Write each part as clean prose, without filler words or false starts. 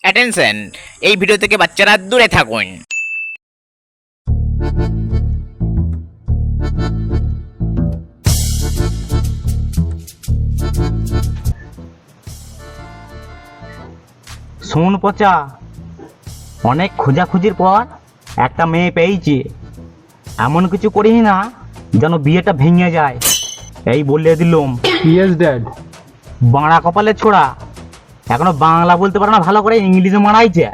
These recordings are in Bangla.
অ্যাটেনশন, এই ভিডিও থেকে বাচ্চারা দূরে থাকুন। শোন পচা, অনেক খোঁজাখুঁজির পর একটা মেয়ে পেয়েছি। এমন কিছু করিস না যেন বিয়েটা ভেঙে যায়, এই বলে দিলুম। Yes dad. বাংলা কপালে ছোড়া, এখনো বাংলা বলতে পারে না ভালো করে, ইংলিশে মারাইছে।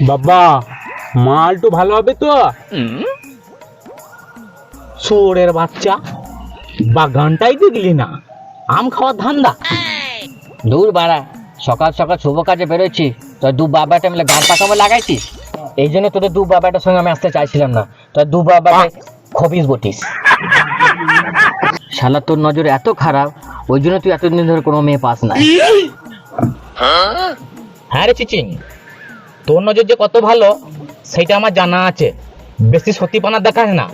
বাবা, মাল তো ভালো হবে তো? চোরের বাচ্চা, বাগানটাই দেখলি না, আম খাওয়ার ধান্দা। দূর বাড়া, সকাল সকাল শুভ কাজে বেরোচ্ছি, তোর দু বাবাটা মিলে গান পাকাবো লাগাইছিস। এই জন্য তোদের দু বাবাটার সঙ্গে আমি আসতে চাইছিলাম না। তোর দু বাবাটা খবিস বটিস। শালা তোর নজর এত খারাপ, ওই জন্য তুই এতদিন ধরে কোনো মেয়ে পাস না। হ্যাঁ রে চিচিং, তোর নজর যে কত ভালো সেটা আমার জানা আছে। বেশি সত্যিপানা দেখাস না,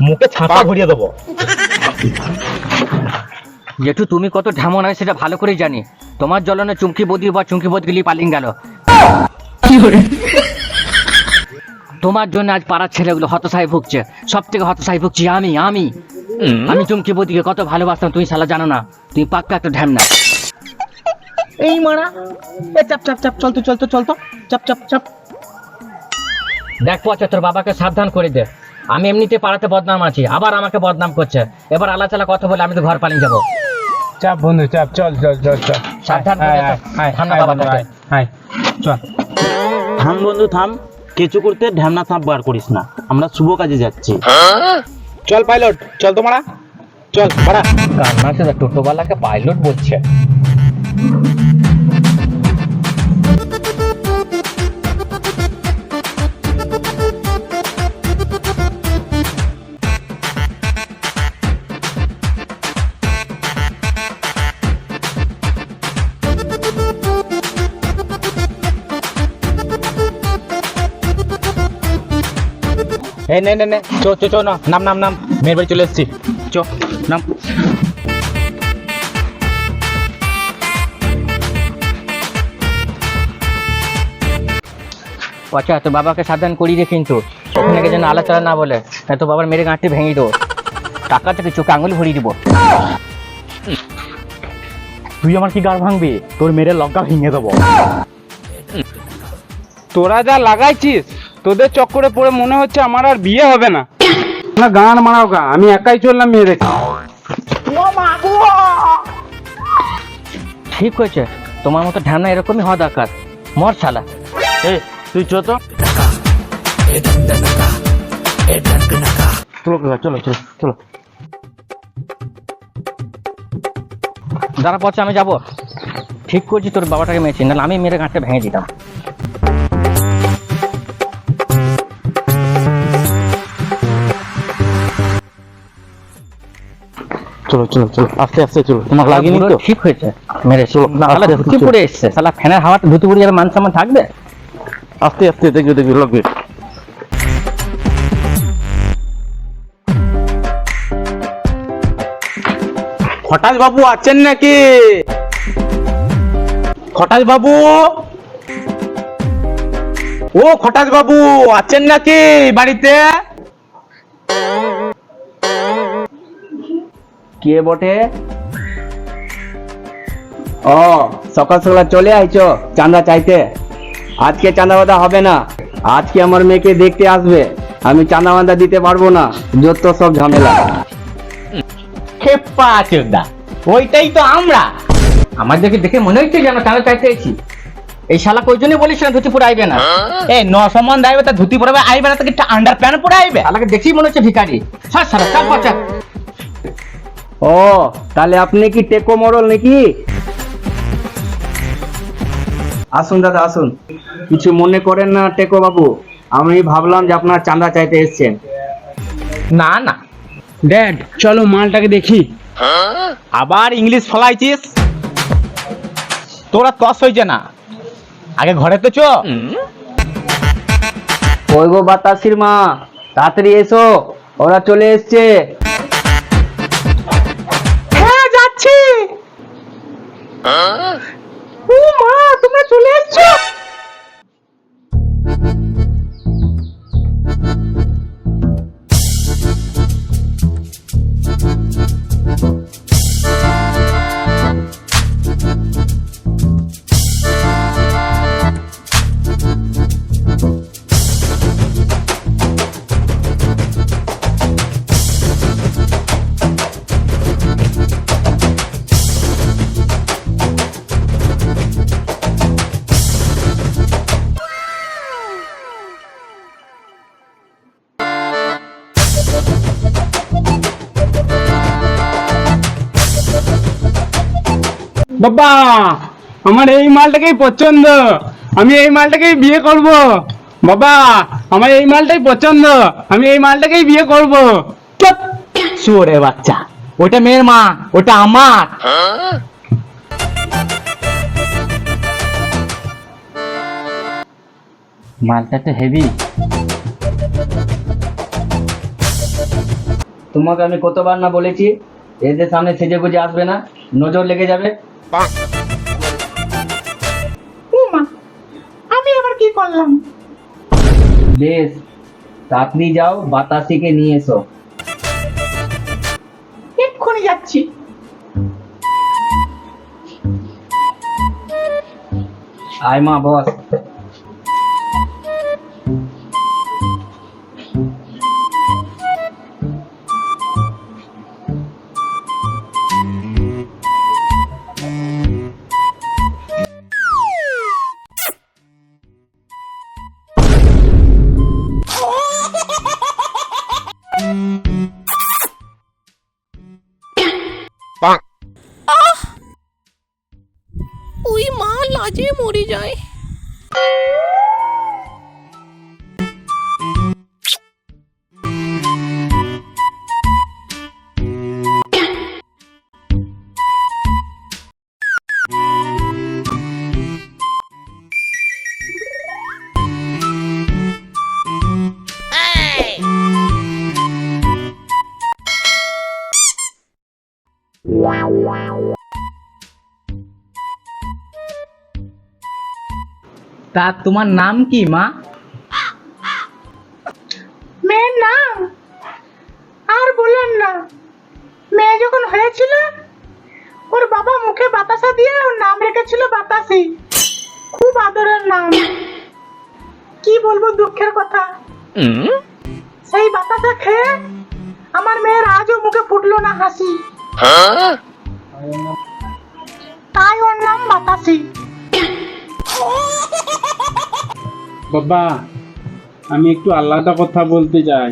মুখে ছাপা ঘুরিয়ে দেবো। যেটু তুমি কত ঢেমন হয় সেটা ভালো করেই জানি। তোমার জ্বলনে চুমকি বদি বা চুমকি বদগিলি পালিয়ে গেল। তোমার জন্য আজ পাড়ার ছেলেগুলো হতশায় ভুগছে। সব থেকে হতশায় ভুগছি আমি আমি আমি চুমকি বদিকে কত ভালোবাসতাম, তুমি শালা জানো না। তুমি পাক্কা একটা ঢ্যামনা। এই মারা, চাপ চাপ চাপ, চল তো চল তো চল তো, চাপ চাপ চাপ। দেখ পচা, তোর বাবাকে সাবধান করে দে। আমি এমনিতে পাড়াতে বদনাম আছি, আবার আমাকে বদনাম করছে। এবার আলাচালা কথা বলে আমি তো ঘর পালিয়ে যাবো। চাপ বন্ধু, চাপ। চল চল চল চল। সাবধান করে দে। ঠান্ডা বাবাটাকে। হাই, চল। থাম বন্ধু থাম, কেঁচু করতে ঢ্যামনা সাপ বার করিস না, আমরা শুভ কাজে যাচ্ছি। চল পাইলট, চল তো মারা, চল মারা। কান্নাতে টোটোওয়ালাকে পাইলট বলছে। এই নে নে নে, চো চো চো, না নাম নাম নাম, মেয়ের বাড়ি চলে এসেছি, চো নাম। আচ্ছা, তোর বাবাকে সাবধান করিয়ে দে কিন্তু, ওখানে যেন আলাচালা না বলে, না তোর বাবার মেরে গাঁটটি ভেঙে দেবো। টাকা থেকে চোখে আঙুল ভরিয়ে দিব। তুই আমার কি গাড় ভাঙবি? তোর মেয়ের লঙ্কা ভেঙে দেবো। তোরা যা লাগাইছিস, তোদের চক্করে পড়ে মনে হচ্ছে আমার আর বিয়ে হবে না। না গান মারাও গা, আমি একাই চললাম মেয়ে দেখে। ঠিক হয়েছে, তোমার মতো ঢ্যামনা এরকমই হওয়া দরকার। মর শালা। তুই চো তো, চলো চলো চলো চলো। দাঁড়া পচা, আমি যাবো। ঠিক করছি, তোর বাবাটাকে মেরেছি, নাহলে আমি মেরে গাঁটটা ভেঙে দিতাম। চলো চলো চলো, আস্তে আস্তে চলো, তোমার লাগেনি তো? ঠিক হয়েছে, মেরেছি। শালা আস্তে ধুতি আস্তে পড়ে এসছে, শালা ফ্যানের হাওয়াতে ধুতি পড়ে যাবে, মান সম্মান থাকবে? আস্তে আস্তে, দেখবে দেখবে লাগবে। খটাস বাবু আছেন নাকি? খটাস বাবু, ও খটাস বাবু আছেন নাকি বাড়িতে? কে বটে? ও, সকাল সকাল চলে আইছো চাঁদা চাইতে? আজকে চাঁদা বাঁধা হবে না, আজকে আমার মেয়েকে দেখতে আসবে। আমি চাঁদা বাঁধা দিতে পারবো না, যত সব ঝামেলা। খেপা চোদা, ওইটাই তো আমরা। আমাদেরকে দেখে মনে হচ্ছে যেন চাঁদা চাইতে এসেছি। এই শালা কই জন্য বলিস না ধুতি পরে আইবে না? এই ন সম্বন্ধ আইবে, তা ধুতি পরে আইবে না, তাকে আন্ডার প্যান্ট পরে আইবে? শালাকে দেখি মনে হচ্ছে ভিখারি। ছাড় শালা, চাপ বাচ্চা। ও, তাহলে আপনি কি টেকো মরল নাকি? আসুন দাদা আসুন, কিছু মনে করেন না টেকো বাবু, আমি ভাবলাম যে আপনার চাঁদা চাইতে এসেছেন। না না, ড্যাড চলো মালটাকে দেখি। আবার ইংলিশ ফলাইছিস? তোরা তস হয়েছে না, আগে ঘরে তো চো। ওই গো বাতাসির মা, তাড়াতাড়ি এসো, ওরা চলে এসছে। হ্যাঁ যাচ্ছি। ও মা, তোমরা চলে এসছো? বাবা, আমার এই মালটাকেই পছন্দ, আমি এই মালটাকেই বিয়ে করব। বাবা, আমার এই মালটাই পছন্দ, আমি এই মালটাকেই বিয়ে করব। চুপ শুয়োরে বাচ্চা, ওটা মেয়ের মা, ওটা আমার। মালটা তো হেভি। তোমাকে আমি কতবার না বলেছি এদের সামনে সেজে গুজে আসবে না, নজর লেগে যাবে। আমি আবার কি করলাম? বেশ, তাড়াতাড়ি যাও, বাতাসিকে নিয়ে এসো। এক্ষুনি যাচ্ছি। আয় মা, বস। ওই মা, লাজে মরে যায়। তা তোমার নাম কি মা? মেয়ের নাম আর বললেন না। মেয়ে যখন হয়েছিল, ওর বাবা মুখে বাতাসা দিয়ে ওর নাম রেখেছিল বাতাসি। খুব আদরের নাম। কি বলবো দুঃখের কথা, সেই বাতাসা খেয়ে আমার মেয়ের আজও মুখে ফুটলো না হাসি। তাই ওর নাম বাতাসি। বাবা, আমি একটু আলাদা কথা বলতে চাই।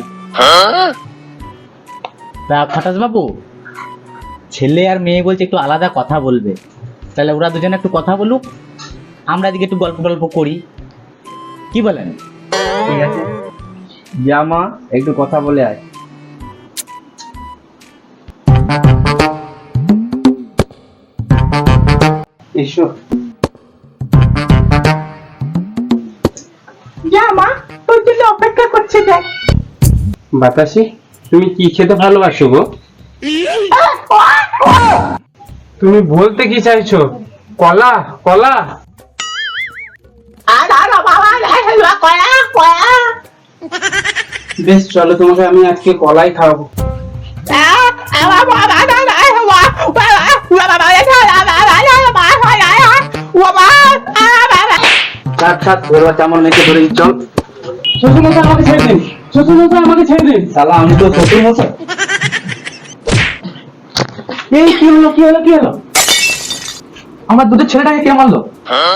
তা খাটাস বাবু, ছেলে আর মেয়ে বলছে একটু আলাদা কথা বলবে, তাহলে ওরা দুজনে একটু কথা বলুক, আমরা এদিকে একটু গল্প গল্প করি, কি বলেন? ঠিক আছে, যা মা, একটু কথা বলে আয়। এসো। যা মা, তোর জন্য অপেক্ষা করছে। দেখ বাতাসি, তুমি কি খেতে ভালোবাসো গো? তুমি বলতে কি চাইছো? কলা? কলা? বেশ, চলো, তোমাকে আমি আজকে কলাই খাওয়াবো। থাক থাক, ওর বাচ্চা আমার মেয়েকে ধরে চল। শ্বশুরমশাই আমাকে ছেড়ে দিন, শ্বশুরমশাই আমাকে ছেড়ে দিন। শালা, আমি তো শ্বশুর মশাই। এই কি হলো, কি হলো, কি হলো? আমার দুধের ছেলেটাকে কে মারলো?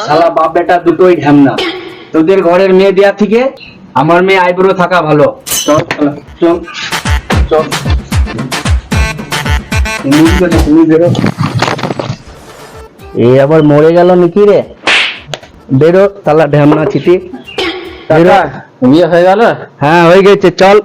শালা বাপ বেটা দুটোই ঢ্যামনা। তোদের ঘরের মেয়ে দেয়া থেকে আমার মেয়ে আইবুড়ো থাকা ভালো। চল শালা, চল চল। তুমি বেরো। এ আবার মরে গেল নাকি রে? বেরো শালা ঢ্যামনা চিঠি। বিয়ে হয়ে গেল? হ্যাঁ, হয়ে গেছে, চল।